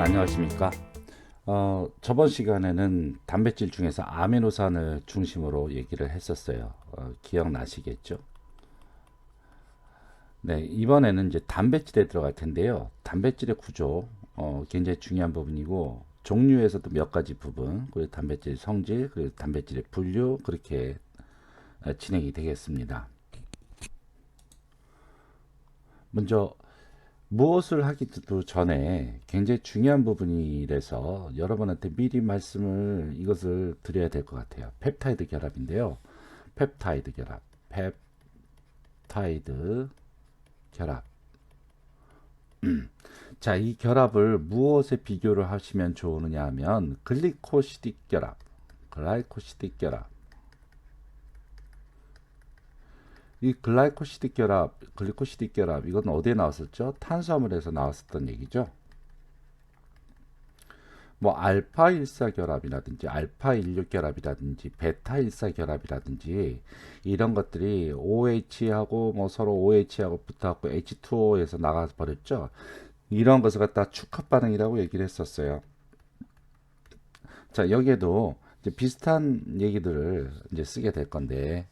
안녕하십니까. 저번 시간에는 단백질 중에서 아미노산을 중심으로 얘기를 했었어요. 기억나시겠죠? 네, 이번에는 이제 단백질에 들어갈 텐데요. 단백질의 구조, 굉장히 중요한 부분이고, 종류에서도 몇 가지 부분, 그리고 단백질 성질, 그리고 단백질의 분류, 그렇게 진행이 되겠습니다. 먼저 무엇을 하기도 전에 굉장히 중요한 부분이라서 여러분한테 미리 말씀을 이것을 드려야 될 것 같아요. 펩타이드 결합인데요. 펩타이드 결합, 펩타이드 결합. 자, 이 결합을 무엇에 비교를 하시면 좋으냐 하면 글리코시딕 결합, 글라이코시딕 결합. 이 글라이코시딕 결합, 글리코시딕 결합, 이건 어디에 나왔었죠? 탄수화물에서 나왔었던 얘기죠. 뭐 알파 1사 결합이라든지 알파 16 결합이라든지 베타 1사 결합이라든지 이런 것들이 OH하고 뭐 서로 OH하고 붙어갖고 H2O에서 나가 버렸죠. 이런 것을 갖다 축합 반응이라고 얘기를 했었어요. 자, 여기에도 이제 비슷한 얘기들을 이제 쓰게 될 건데,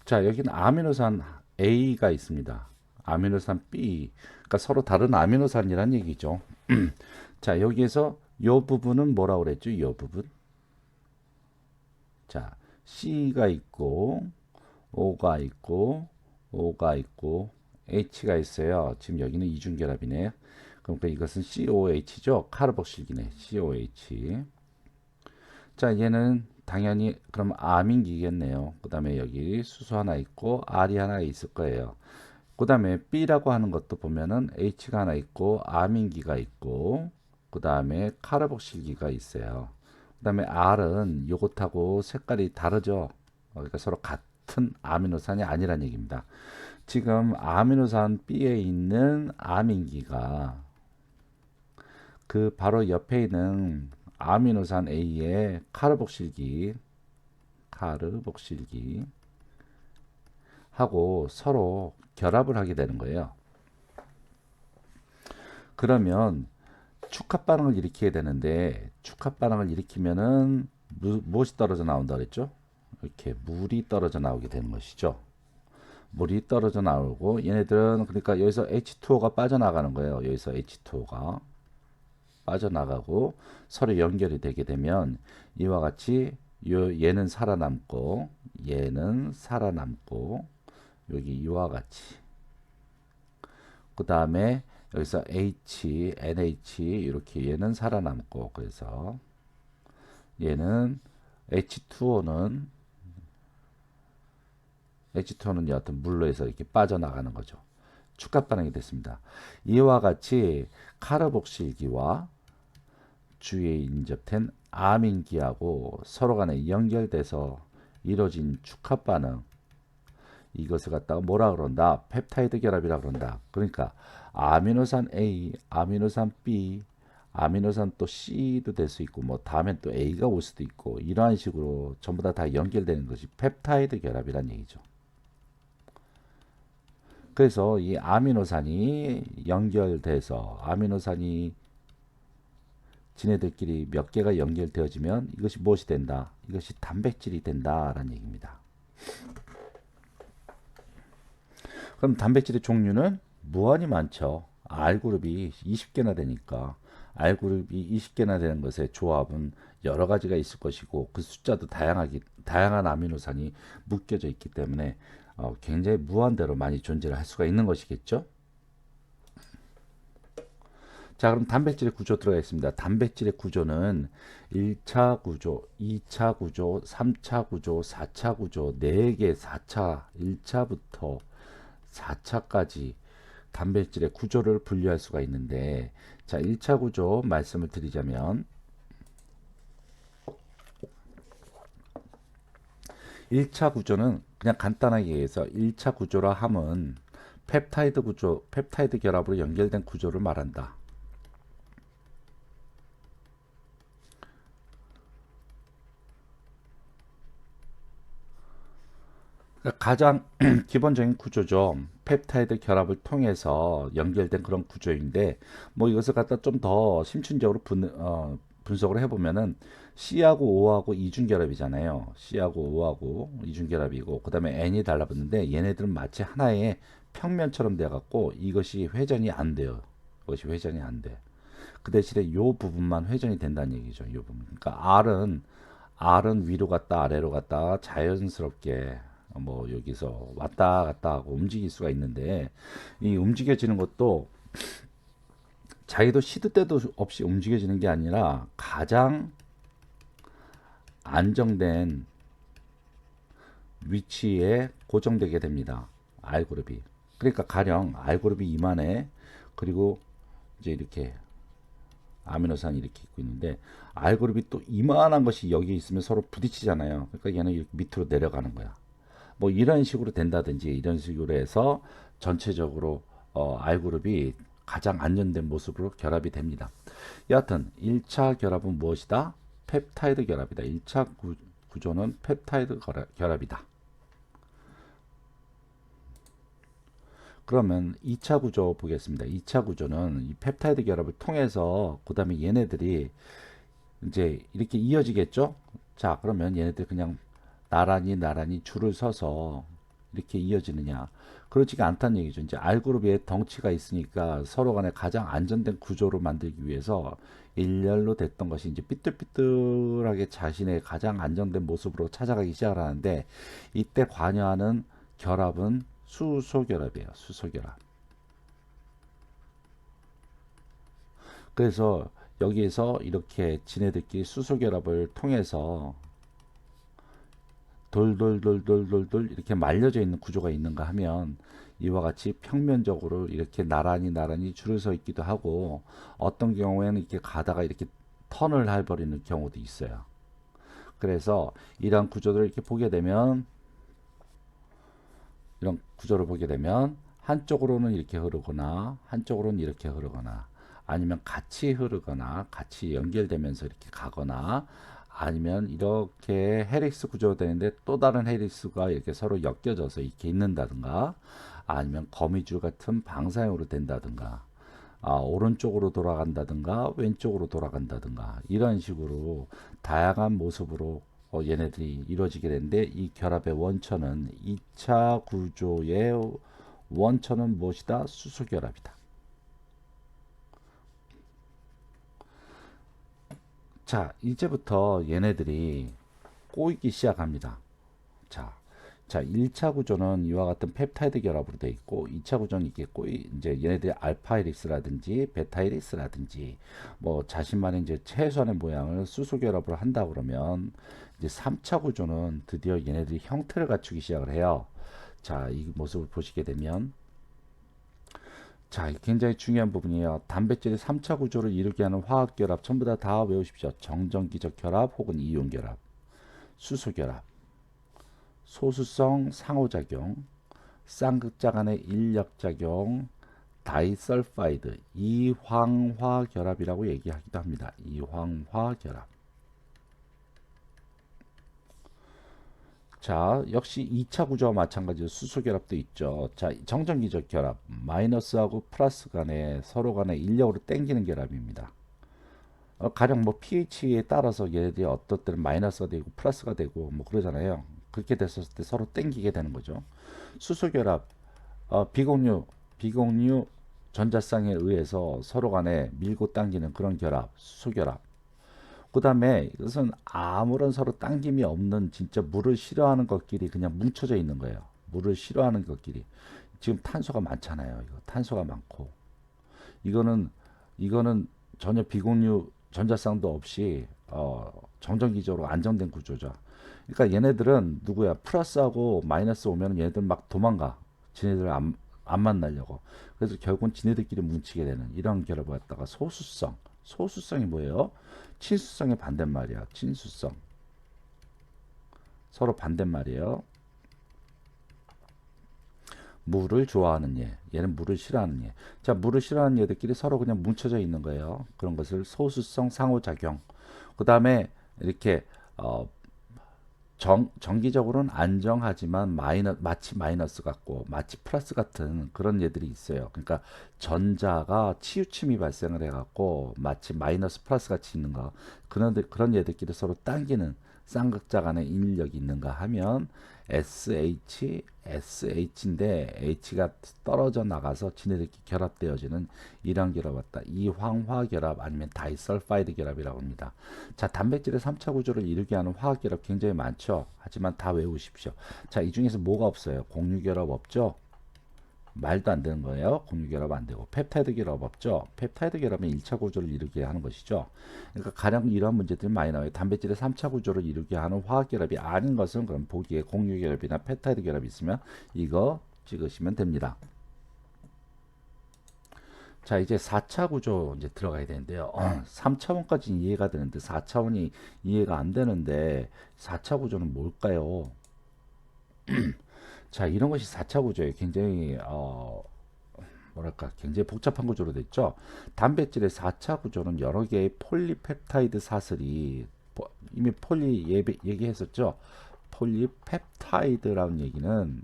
자, 여기는 아미노산 A가 있습니다. 아미노산 B, 그러니까 서로 다른 아미노산이란 얘기죠. 자, 여기에서 요 부분은 뭐라고 그랬죠? 이 부분. 자, C가 있고, O가 있고, O가 있고, H가 있어요. 지금 여기는 이중결합이네요. 그러니까 이것은 COH죠. 카르복실기네. COH. 자, 얘는 당연히 그럼 아민기겠네요. 그 다음에 여기 수소 하나 있고, R이 하나 있을 거예요. 그 다음에 B라고 하는 것도 보면은 H가 하나 있고, 아민기가 있고, 그 다음에 카르복실기가 있어요. 그 다음에 R은 요것하고 색깔이 다르죠. 그러니까 서로 같은 아미노산이 아니란 얘기입니다. 지금 아미노산 B에 있는 아민기가 그 바로 옆에 있는 아미노산 A의 카르복실기 하고 서로 결합을 하게 되는 거예요. 그러면 축합 반응을 일으키게 되는데 축합 반응을 일으키면은 무엇이 떨어져 나온다 그랬죠? 이렇게 물이 떨어져 나오게 되는 것이죠. 물이 떨어져 나오고 얘네들은 그러니까 여기서 H2O가 빠져나가는 거예요. 여기서 H2O가 빠져나가고 서로 연결이 되게 되면 이와 같이 얘는 살아남고 얘는 살아남고 여기 이와 같이 그 다음에 여기서 H, NH 이렇게 얘는 살아남고 그래서 얘는 H2O는 여하튼 물로 해서 이렇게 빠져나가는 거죠. 축합 반응이 됐습니다. 이와 같이 카르복실기와 주위에 인접된 아민기하고 서로 간에 연결돼서 이루어진 축합 반응 이것을 갖다가 뭐라 그런다? 펩타이드 결합이라 그런다. 그러니까 아미노산 A, 아미노산 B, 아미노산 또 C도 될 수 있고 뭐 다음엔 또 A가 올 수도 있고 이러한 식으로 전부 다 연결되는 것이 펩타이드 결합이란 얘기죠. 그래서 이 아미노산이 연결돼서 아미노산이 지네들끼리 몇 개가 연결되어지면 이것이 무엇이 된다? 이것이 단백질이 된다라는 얘기입니다. 그럼 단백질의 종류는 무한히 많죠. R그룹이 20개나 되니까 R그룹이 20개나 되는 것의 조합은 여러 가지가 있을 것이고 그 숫자도 다양한 아미노산이 묶여져 있기 때문에 굉장히 무한대로 많이 존재를 할 수가 있는 것이겠죠. 자, 그럼 단백질의 구조 들어가겠습니다. 단백질의 구조는 1차 구조, 2차 구조, 3차 구조, 4차 구조, 4개 4차, 1차부터 4차까지 단백질의 구조를 분류할 수가 있는데, 자, 1차 구조 말씀을 드리자면, 1차 구조는 그냥 간단하게 해서 1차 구조라 함은 펩타이드 구조, 펩타이드 결합으로 연결된 구조를 말한다. 가장 기본적인 구조죠. 펩타이드 결합을 통해서 연결된 그런 구조인데, 뭐 이것을 갖다 좀 더 심층적으로 분석을 해보면은 C하고 O하고 이중결합이잖아요. C하고 O하고 이중결합이고, 그 다음에 N이 달라붙는데 얘네들은 마치 하나의 평면처럼 돼갖고 이것이 회전이 안 돼요. 이것이 회전이 안 돼. 그 대신에 이 부분만 회전이 된다는 얘기죠. 이 부분. 그러니까 R은 위로 갔다 아래로 갔다 자연스럽게 뭐 여기서 왔다 갔다 하고 움직일 수가 있는데, 이 움직여지는 것도 자기도 시도 때도 없이 움직여지는 게 아니라 가장 안정된 위치에 고정되게 됩니다. R그룹이. 그러니까 가령 R그룹이 이만해. 그리고 이제 이렇게 아미노산이 이렇게 있고 있는데, R그룹이 또 이만한 것이 여기 있으면 서로 부딪히잖아요. 그러니까 얘는 이렇게 밑으로 내려가는 거야. 뭐 이런 식으로 된다든지 이런 식으로 해서 전체적으로 R그룹이 가장 안전된 모습으로 결합이 됩니다. 여하튼 1차 결합은 무엇이다? 펩타이드 결합이다. 1차 구조는 펩타이드 결합이다. 그러면 2차 구조 보겠습니다. 2차 구조는 이 펩타이드 결합을 통해서 그 다음에 얘네들이 이제 이렇게 이어지겠죠? 자, 그러면 얘네들 그냥 나란히 줄을 서서 이렇게 이어지느냐? 그렇지가 않다는 얘기죠. 이제 R그룹에 덩치가 있으니까 서로 간에 가장 안전된 구조로 만들기 위해서 일렬로 됐던 것이 이제 삐뚤삐뚤하게 자신의 가장 안정된 모습으로 찾아가기 시작을 하는데, 이때 관여하는 결합은 수소결합이에요. 수소결합. 그래서 여기에서 이렇게 지네들끼리 수소결합을 통해서 돌돌돌돌돌돌 이렇게 말려져 있는 구조가 있는가 하면, 이와 같이 평면적으로 이렇게 나란히 줄을 서 있기도 하고, 어떤 경우에는 이렇게 가다가 이렇게 턴을 해버리는 경우도 있어요. 그래서 이런 구조들을 이렇게 보게 되면, 이런 구조를 보게 되면 한쪽으로는 이렇게 흐르거나 한쪽으로는 이렇게 흐르거나, 아니면 같이 흐르거나 같이 연결되면서 이렇게 가거나, 아니면 이렇게 헬릭스 구조가 되는데 또 다른 헬릭스가 이렇게 서로 엮여져서 이렇게 있는다든가, 아니면 거미줄 같은 방사형으로 된다든가, 오른쪽으로 돌아간다든가 왼쪽으로 돌아간다든가, 이런 식으로 다양한 모습으로 얘네들이 이루어지게 되는데, 이 결합의 원천은 2차 구조의 원천은 무엇이다? 수소결합이다. 자, 이제부터 얘네들이 꼬이기 시작합니다. 자, 1차 구조는 이와 같은 펩타이드 결합으로 되어 있고, 2차 구조는 이렇게 이제 얘네들이 알파 헬릭스라든지 베타 헬릭스라든지 뭐 자신만의 이제 최소한의 모양을 수소 결합을 한다 그러면, 이제 3차 구조는 드디어 얘네들이 형태를 갖추기 시작을 해요. 자, 이 모습을 보시게 되면, 자, 굉장히 중요한 부분이에요. 단백질의 3차 구조를 이루게 하는 화학 결합 전부 다 외우십시오. 정전기적 결합 혹은 이온 결합, 수소 결합, 소수성 상호작용, 쌍극자 간의 인력작용, 다이설파이드, 이황화 결합이라고 얘기하기도 합니다. 이황화 결합. 자, 역시 2차 구조와 마찬가지로 수소 결합도 있죠. 자, 정전기적 결합, 마이너스하고 플러스 간에 서로 간에 인력으로 당기는 결합입니다. 가령 뭐 pH에 따라서 얘네들이 어떤 때는 마이너스가 되고 플러스가 되고 뭐 그러잖아요. 그렇게 됐을 때 서로 당기게 되는 거죠. 수소 결합, 비공유 전자쌍에 의해서 서로 간에 밀고 당기는 그런 결합, 수소 결합. 그 다음에 이것은 아무런 서로 당김이 없는, 진짜 물을 싫어하는 것끼리 그냥 뭉쳐져 있는 거예요. 물을 싫어하는 것끼리. 지금 탄소가 많잖아요. 이거 탄소가 많고, 이거는 전혀 비공유 전자쌍도 없이 정전기적으로 안정된 구조죠. 그러니까 얘네들은 누구야? 플러스하고 마이너스 오면 얘네들 막 도망가. 지네들 안 만나려고. 그래서 결국은 지네들끼리 뭉치게 되는 이런 결합을 갖다가 소수성. 소수성이 뭐예요? 친수성의 반대말이야. 친수성. 서로 반대말이에요. 물을 좋아하는 얘, 얘는 물을 싫어하는 얘. 자, 물을 싫어하는 얘들끼리 서로 그냥 뭉쳐져 있는 거예요. 그런 것을 소수성 상호작용. 그 다음에 이렇게 정기적으로는 안정하지만 마치 마이너스 같고 마치 플러스 같은 그런 얘들이 있어요. 그러니까 전자가 치우침이 발생을 해갖고 마치 마이너스 플러스 같이 있는 거, 그런 얘들끼리 서로 당기는 쌍극자 간의 인력이 있는가 하면 SH인데 H가 떨어져 나가서 지네들끼리 결합되어지는 이런 결합 왔다. 이황화 결합 아니면 다이설파이드 결합이라고 합니다. 자, 단백질의 3차 구조를 이루게 하는 화학 결합 굉장히 많죠. 하지만 다 외우십시오. 자, 이 중에서 뭐가 없어요? 공유 결합 없죠? 말도 안 되는 거예요. 공유 결합 안 되고. 펩타이드 결합 없죠. 펩타이드 결합은 1차 구조를 이루게 하는 것이죠. 그러니까 가령 이러한 문제들이 많이 나와요. 단백질의 3차 구조를 이루게 하는 화학 결합이 아닌 것은 그럼 보기에 공유 결합이나 펩타이드 결합이 있으면 이거 찍으시면 됩니다. 자, 이제 4차 구조 이제 들어가야 되는데요. 3차원까지 이해가 되는데 4차원이 이해가 안 되는데 4차 구조는 뭘까요? 자, 이런 것이 4차 구조예요. 굉장히 뭐랄까 굉장히 복잡한 구조로 됐죠. 단백질의 4차 구조는 여러 개의 폴리펩타이드 사슬이 이미 얘기했었죠. 폴리펩타이드라는 얘기는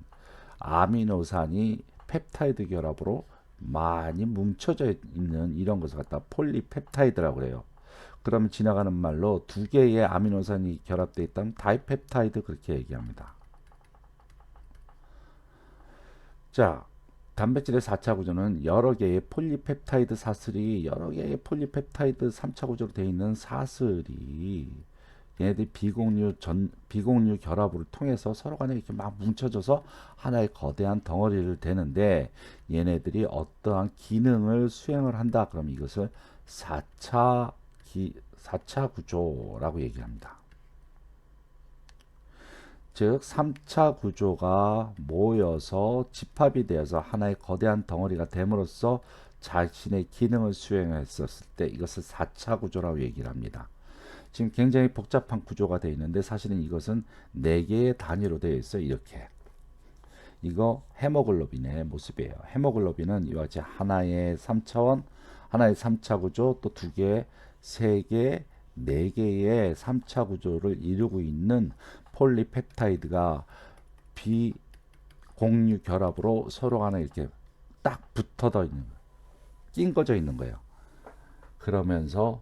아미노산이 펩타이드 결합으로 많이 뭉쳐져 있는 이런 것을 갖다 폴리펩타이드라고 그래요. 그러면 지나가는 말로 두 개의 아미노산이 결합되어 있다면 다이펩타이드 그렇게 얘기합니다. 자, 단백질의 4차 구조는 여러 개의 폴리펩타이드 사슬이 여러 개의 폴리펩타이드 3차 구조로 되어 있는 사슬이 얘네들이 비공유 결합을 통해서 서로 간에 이렇게 막 뭉쳐져서 하나의 거대한 덩어리를 되는데 얘네들이 어떠한 기능을 수행을 한다. 그럼 이것을 4차 구조라고 얘기합니다. 즉 3차 구조가 모여서 집합이 되어서 하나의 거대한 덩어리가 됨으로써 자신의 기능을 수행했었을 때 이것을 4차 구조라고 얘기를 합니다. 지금 굉장히 복잡한 구조가 되어 있는데 사실은 이것은 4개의 단위로 되어 있어요. 이렇게. 이거 헤모글로빈의 모습이에요. 헤모글로빈은 이와 같이 하나의 3차원, 하나의 3차 구조, 또 2개, 3개, 4개의 3차 구조를 이루고 있는 폴리펩타이드가 비공유 결합으로 서로 간에 이렇게 딱 붙어져 있는 거예요. 낑거져 있는 거예요. 그러면서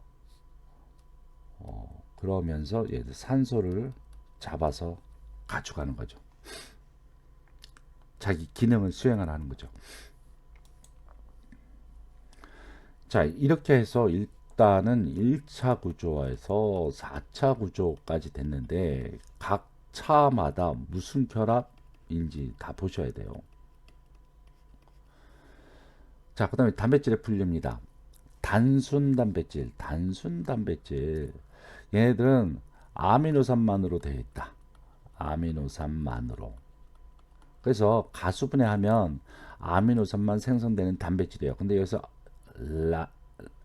얘들 산소를 잡아서 가져가는 거죠. 자기 기능을 수행을 하는 거죠. 자, 이렇게 해서 일단은 1차 구조에서 4차 구조까지 됐는데 각 차마다 무슨 결합인지 다 보셔야 돼요. 자, 그 다음에 단백질의 분류입니다. 단순 단백질. 얘네들은 아미노산만으로 되어 있다. 아미노산만으로. 그래서 가수분해하면 아미노산만 생성되는 단백질이에요. 근데 여기서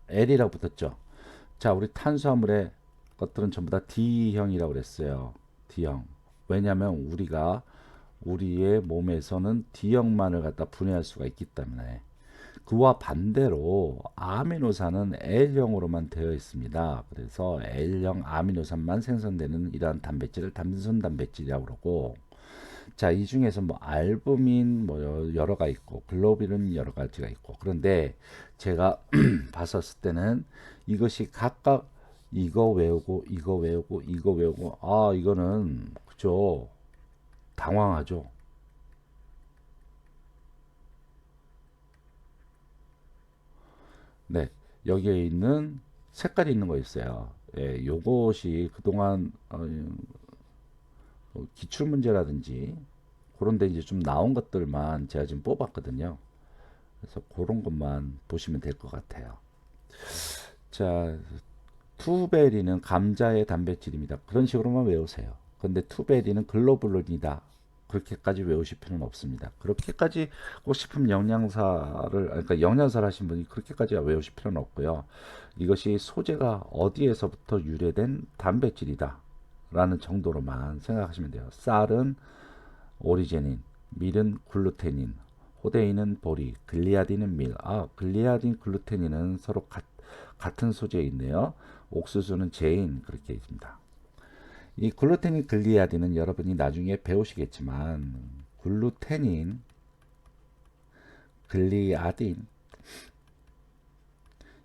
L이라고 붙었죠. 자, 우리 탄수화물의 것들은 전부 다 D형이라고 그랬어요. D형. 왜냐하면 우리의 몸에서는 D형만을 갖다 분해할 수가 있기 때문에. 그와 반대로 아미노산은 L형으로만 되어 있습니다. 그래서 L형 아미노산만 생성되는 이러한 단백질을 단순 단백질이라고 그러고, 자, 이 중에서 뭐 알부민 뭐 여러 가지 있고 글로빈은 여러 가지가 있고, 그런데 제가 봤었을 때는 이것이 각각 이거 외우고 이거는 그죠, 당황하죠. 네, 여기에 있는 색깔이 있는 거 있어요. 예, 요것이 그동안 기출 문제라든지 그런 데 이제 좀 나온 것들만 제가 지금 뽑았거든요. 그래서 그런 것만 보시면 될 것 같아요. 자, 투베리는 감자의 단백질입니다. 그런 식으로만 외우세요. 근데 투베리는 글로불린이다. 그렇게까지 외우실 필요는 없습니다. 그렇게까지 꼭 식품 그러니까 영양사를 하신 분이 그렇게까지 외우실 필요는 없고요. 이것이 소재가 어디에서부터 유래된 단백질이다 라는 정도로만 생각하시면 돼요. 쌀은 오리제닌, 밀은 글루테닌, 호데인은 보리, 글리아딘은 밀. 글리아딘, 글루테닌은 서로 같은 소재에 있네요. 옥수수는 제인, 그렇게 있습니다. 이 글루테닌 글리아딘은 여러분이 나중에 배우시겠지만 글루테닌 글리아딘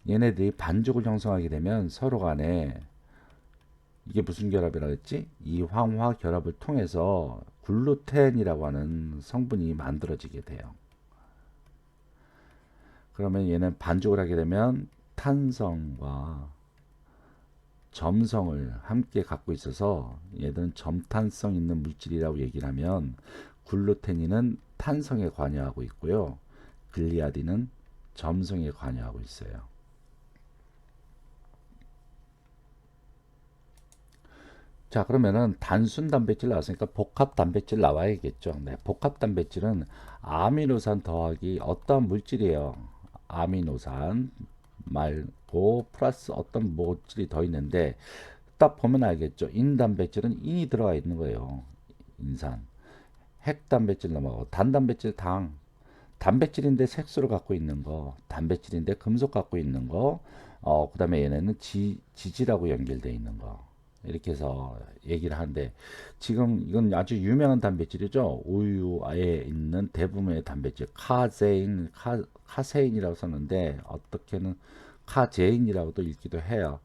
얘네들이 반죽을 형성하게 되면 서로 간에 이게 무슨 결합이라고 했지? 이황화 결합을 통해서 글루텐이라고 하는 성분이 만들어지게 돼요. 그러면 얘는 반죽을 하게 되면 탄성과 점성을 함께 갖고 있어서 얘들은 점탄성 있는 물질이라고 얘기를 하면 글루테닌은 탄성에 관여하고 있고요. 글리아딘은 점성에 관여하고 있어요. 자, 그러면은 단순 단백질 나왔으니까 복합 단백질 나와야겠죠. 네, 복합 단백질은 아미노산 더하기 어떤 물질이에요. 아미노산 말고 플러스 어떤 물질이 더 있는데 딱 보면 알겠죠. 인단백질은 인이 들어가 있는 거예요. 인산. 핵단백질 넘어가고 단단백질 당. 단백질인데 색소를 갖고 있는 거, 단백질인데 금속 갖고 있는 거, 그 다음에 얘네는 지질하고 연결되어 있는 거. 이렇게 해서 얘기를 하는데, 지금 이건 아주 유명한 단백질이죠. 우유에 있는 대부분의 단백질, 카세인이라고 썼는데, 어떻게는 카제인이라고도 읽기도 해요.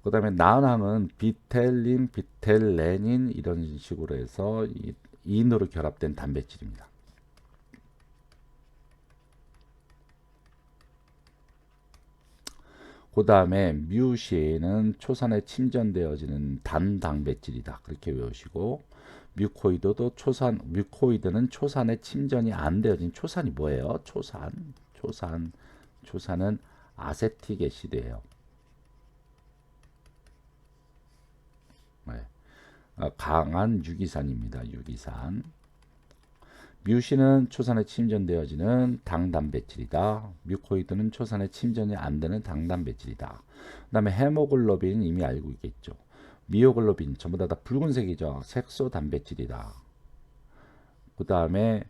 그 다음에 나항은 비텔린, 비텔레닌 이런 식으로 해서 인으로 결합된 단백질입니다. 그 다음에 뮤시에는 초산에 침전되어지는 단단백질이다. 그렇게 외우시고 뮤코이드는 초산에 침전이 안 되어진 초산이 뭐예요? 초산은 아세틱 애시드예요. 네. 강한 유기산입니다. 유기산. 뮤신은 초산에 침전되어지는 당단백질이다. 뮤코이드는 초산에 침전이 안 되는 당단백질이다. 그 다음에 헤모글로빈 이미 알고 있겠죠. 미오글로빈 전부 다 붉은색이죠. 색소 단백질이다. 그 다음에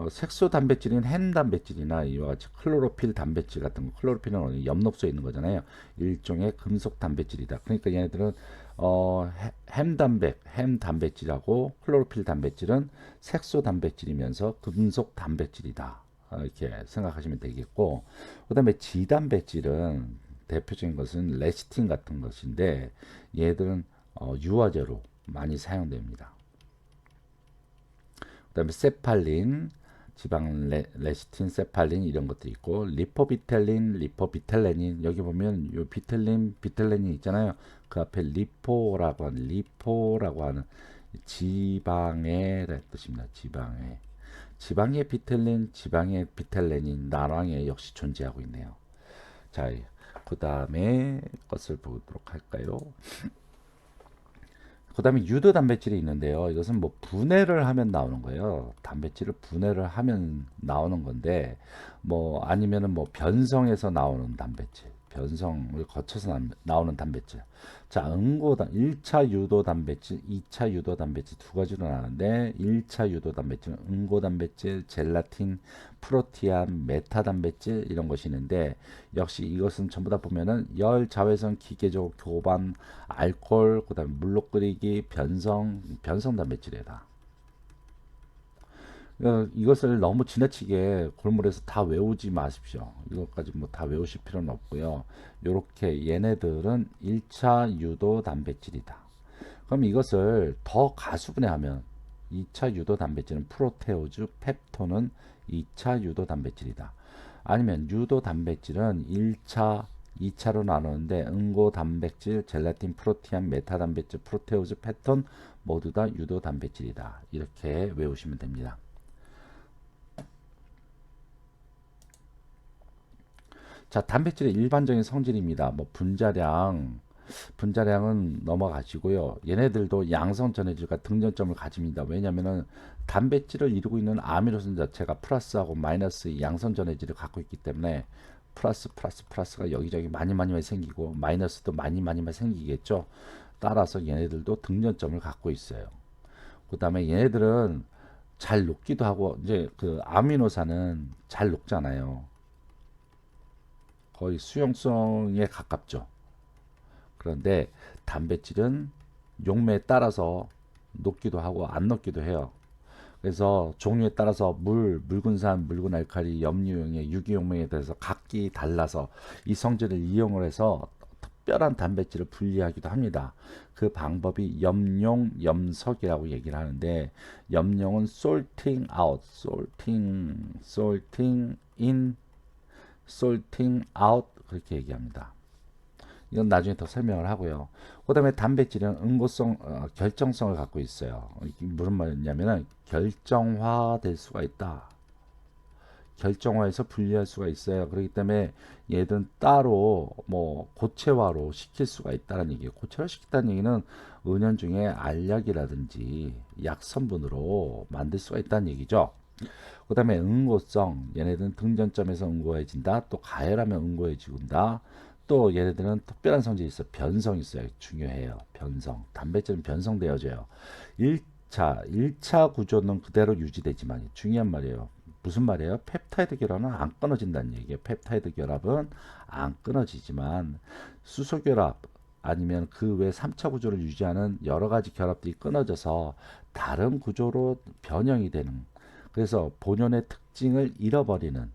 색소 단백질인 햄 단백질이나 이와 같이 클로로필 단백질 같은 거, 클로로필은 엽록소에 있는 거잖아요. 일종의 금속 단백질이다. 그러니까 얘네들은 햄 단백질하고 클로로필 단백질은 색소 단백질이면서 금속 단백질이다. 이렇게 생각하시면 되겠고, 그다음에 지 단백질은 대표적인 것은 레시틴 같은 것인데 얘들은 유화제로 많이 사용됩니다. 그다음에 세팔린, 지방 레시틴, 세팔린 이런 것도 있고 리포비텔린, 리포비텔레닌 여기 보면 요 비텔레닌 있잖아요. 그 앞에 리포라고 하는 지방의 뜻입니다. 지방의 비텔린, 지방의 비텔레닌 나랑에 역시 존재하고 있네요. 자, 그 다음에 것을 보도록 할까요? 그 다음에 유도 단백질이 있는데요. 이것은 뭐 분해를 하면 나오는 거예요. 단백질을 분해를 하면 나오는 건데, 뭐 아니면은 뭐 변성해서 나오는 단백질, 변성을 거쳐서 나오는 단백질. 자, 1차 유도 단백질, 2차 유도 단백질 두 가지로 나는데, 1차 유도 단백질은 응고 단백질, 젤라틴, 프로티암, 메타 단백질 이런 것이 있는데, 역시 이것은 전부 다 보면은 열, 자외선, 기계적 교반, 알코올, 그다음에 물로 끓이기, 변성 단백질이다. 이것을 너무 지나치게 골몰해서 다 외우지 마십시오. 이것까지 뭐 다 외우실 필요는 없고요. 이렇게 얘네들은 1차 유도 단백질이다. 그럼 이것을 더 가수분해하면 2차 유도 단백질은 프로테오즈, 펩톤은 2차 유도 단백질이다. 아니면 유도 단백질은 1차, 2차로 나누는데 응고 단백질, 젤라틴, 프로티암, 메타 단백질, 프로테오즈, 펩톤 모두 다 유도 단백질이다. 이렇게 외우시면 됩니다. 자, 단백질의 일반적인 성질입니다. 뭐 분자량은 넘어가시고요. 얘네들도 양성 전해질과 등전점을 가집니다. 왜냐하면 단백질을 이루고 있는 아미노산 자체가 플러스하고 마이너스 양성 전해질을 갖고 있기 때문에 플러스가 여기저기 많이 생기고 마이너스도 많이 생기겠죠. 따라서 얘네들도 등전점을 갖고 있어요. 그 다음에 얘네들은 잘 녹기도 하고 이제 그 아미노산은 잘 녹잖아요. 거의 수용성에 가깝죠. 그런데 단백질은 용매에 따라서 녹기도 하고 안 녹기도 해요. 그래서 종류에 따라서 묽은산, 묽은 알칼리, 염류용의 유기용매에 대해서 각기 달라서 이 성질을 이용을 해서 특별한 단백질을 분리하기도 합니다. 그 방법이 염용, 염석이라고 얘기를 하는데 염용은 sorting out, sorting in, sorting out 그렇게 얘기합니다. 이건 나중에 더 설명을 하고요. 그 다음에 단백질은 응고성, 결정성을 갖고 있어요. 이게 무슨 말이냐면 결정화될 수가 있다. 결정화해서 분리할 수가 있어요. 그렇기 때문에 얘들은 따로 뭐 고체화로 시킬 수가 있다는 얘기예요. 고체화 시킨다는 얘기는 은연중에 알약이라든지 약 성분으로 만들 수가 있다는 얘기죠. 그 다음에 응고성, 얘네들은 등전점에서 응고해진다. 또 가열하면 응고해진다. 또 얘네들은 특별한 성질이 있어. 변성이 있어요. 중요해요. 변성. 단백질은 변성되어져요. 1차 구조는 그대로 유지되지만 중요한 말이에요. 무슨 말이에요? 펩타이드 결합은 안 끊어진다는 얘기예요. 펩타이드 결합은 안 끊어지지만 수소 결합 아니면 그 외 3차 구조를 유지하는 여러 가지 결합들이 끊어져서 다른 구조로 변형이 되는, 그래서 본연의 특징을 잃어버리는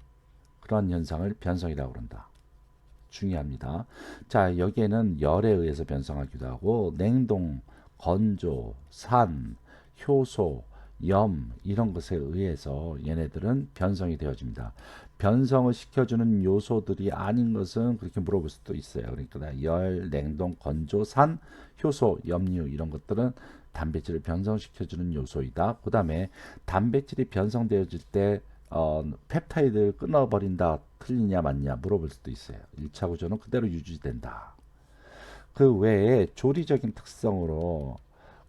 그런 현상을 변성이라고 그런다. 중요합니다. 자, 여기에는 열에 의해서 변성하기도 하고 냉동, 건조, 산, 효소, 염 이런 것에 의해서 얘네들은 변성이 되어집니다. 변성을 시켜주는 요소들이 아닌 것은 그렇게 물어볼 수도 있어요. 그러니까 열, 냉동, 건조, 산, 효소, 염류 이런 것들은 단백질을 변성시켜주는 요소이다. 그 다음에 단백질이 변성되어질 때 펩타이드를 끊어버린다. 틀리냐 맞냐 물어볼 수도 있어요. 1차 구조는 그대로 유지된다. 그 외에 조리적인 특성으로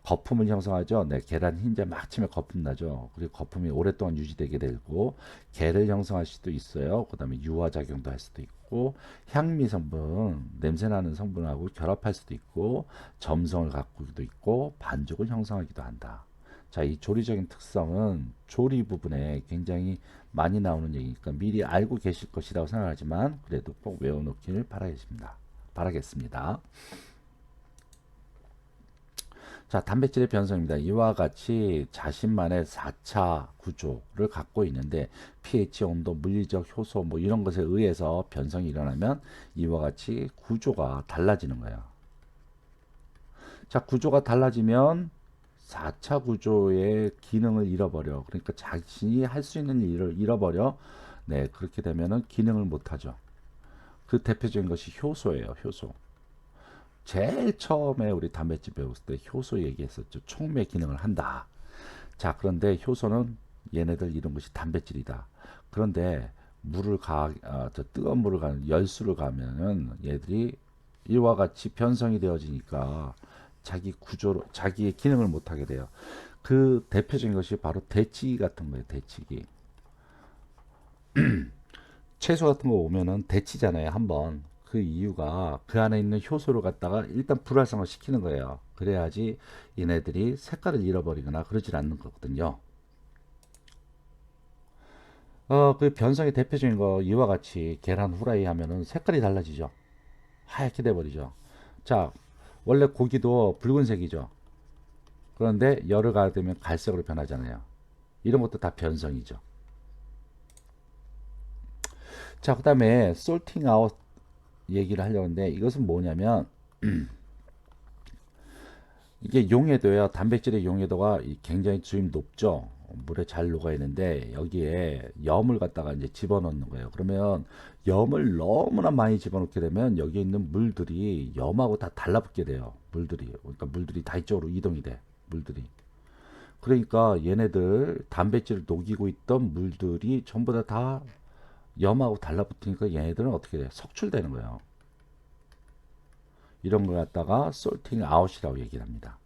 거품을 형성하죠. 네, 계란 흰자 막 치면 거품 나죠. 그리고 거품이 오랫동안 유지되게 되고 게를 형성할 수도 있어요. 그 다음에 유화작용도 할 수도 있고 향미 성분, 냄새나는 성분하고 결합할 수도 있고 점성을 갖고도 있고 반죽을 형성하기도 한다. 자, 이 조리적인 특성은 조리 부분에 굉장히 많이 나오는 얘기니까 미리 알고 계실 것이라고 생각하지만 그래도 꼭 외워놓기를 바라겠습니다. 자, 단백질의 변성입니다. 이와 같이 자신만의 4차 구조를 갖고 있는데 pH, 온도, 물리적 효소 뭐 이런 것에 의해서 변성이 일어나면 이와 같이 구조가 달라지는 거예요. 자, 구조가 달라지면 4차 구조의 기능을 잃어버려. 그러니까 자신이 할 수 있는 일을 잃어버려. 네, 그렇게 되면은 기능을 못하죠. 그 대표적인 것이 효소예요. 효소. 제일 처음에 우리 단백질 배웠을 때 효소 얘기했었죠. 촉매 기능을 한다. 자, 그런데 효소는 얘네들 이런 것이 단백질이다. 그런데 저 뜨거운 물을 가면 열수를 가면은 얘들이 이와 같이 변성이 되어지니까 자기 구조로 자기의 기능을 못 하게 돼요. 그 대표적인 것이 바로 데치기 같은 거예요. 데치기. 채소 같은 거 오면은 데치잖아요. 한번. 그 이유가 그 안에 있는 효소를 갖다가 일단 불활성화 시키는 거예요. 그래야지 얘네들이 색깔을 잃어버리거나 그러질 않는 거거든요. 그 변성의 대표적인 거 이와 같이 계란 후라이 하면은 색깔이 달라지죠. 하얗게 돼버리죠. 자, 원래 고기도 붉은색이죠. 그런데 열을 가하면 갈색으로 변하잖아요. 이런 것도 다 변성이죠. 자, 그 다음에 솔팅 아웃 얘기를 하려고 하는데 이것은 뭐냐면 이게 용해도요. 단백질의 용해도가 굉장히 주임 높죠. 물에 잘 녹아 있는데 여기에 염을 갖다가 이제 집어넣는 거예요. 그러면 염을 너무나 많이 집어넣게 되면 여기 있는 물들이 염하고 다 달라붙게 돼요. 물들이. 그러니까 물들이 다 이쪽으로 이동이 돼. 물들이. 그러니까 얘네들 단백질을 녹이고 있던 물들이 전부 다 염하고 달라붙으니까 얘네들은 어떻게 돼? 석출되는 거예요. 이런 걸 갖다가 솔팅 아웃이라고 얘기를 합니다.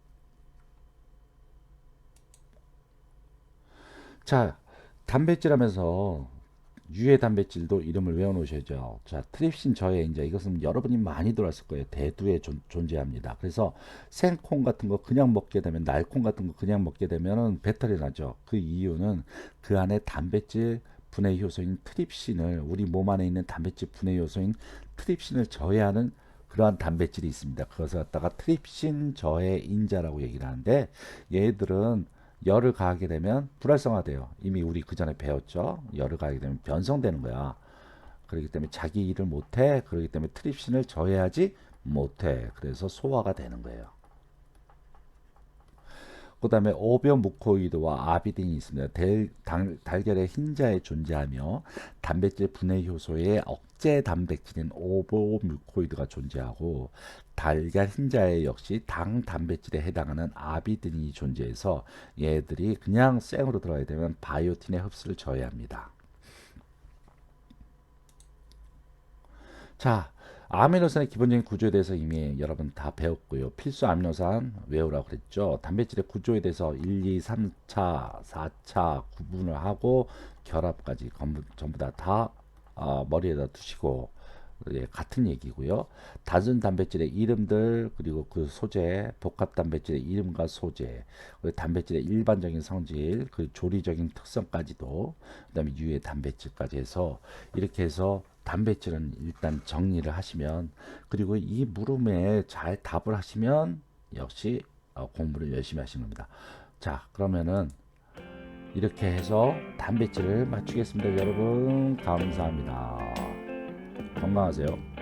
자, 단백질 하면서 유해 단백질도 이름을 외워 놓으셔야죠. 자, 트립신 저해인자 이것은 여러분이 많이 들었을 거예요. 대두에 존재합니다. 그래서 생콩 같은 거 그냥 먹게 되면 날콩 같은 거 그냥 먹게 되면은 배탈이 나죠. 그 이유는 그 안에 단백질 분해 효소인 트립신을 우리 몸 안에 있는 단백질 분해 효소인 트립신을 저해하는 그러한 단백질이 있습니다. 그것을 갖다가 트립신 저해 인자라고 얘기를 하는데 얘들은 열을 가하게 되면 불활성화돼요. 이미 우리 그 전에 배웠죠. 열을 가하게 되면 변성되는 거야. 그렇기 때문에 자기 일을 못해. 그렇기 때문에 트립신을 저해하지 못해. 그래서 소화가 되는 거예요. 그 다음에 오변무코이드와 아비딘이 있습니다. 달걀의 흰자에 존재하며 단백질 분해 효소의 억제 단백질인 오보뮤코이드가 존재하고 달걀 흰자에 역시 당 단백질에 해당하는 아비딘이 존재해서 얘들이 그냥 생으로 들어가게 되면 바이오틴의 흡수를 저해합니다. 자, 아미노산의 기본적인 구조에 대해서 이미 여러분 다 배웠고요. 필수 아미노산 외우라고 그랬죠. 단백질의 구조에 대해서 1, 2, 3차, 4차 구분을 하고 결합까지 전부 다 머리에다 두시고 예, 같은 얘기고요. 단순 단백질의 이름들 그리고 그 소재, 복합 단백질의 이름과 소재, 그리고 단백질의 일반적인 성질, 그 조리적인 특성까지도 그다음에 유해 단백질까지 해서 이렇게 해서 단백질은 일단 정리를 하시면 그리고 이 물음에 잘 답을 하시면 역시 공부를 열심히 하시는 겁니다. 자, 그러면은 이렇게 해서 단백질을 맞추겠습니다. 여러분 감사합니다. 건강하세요.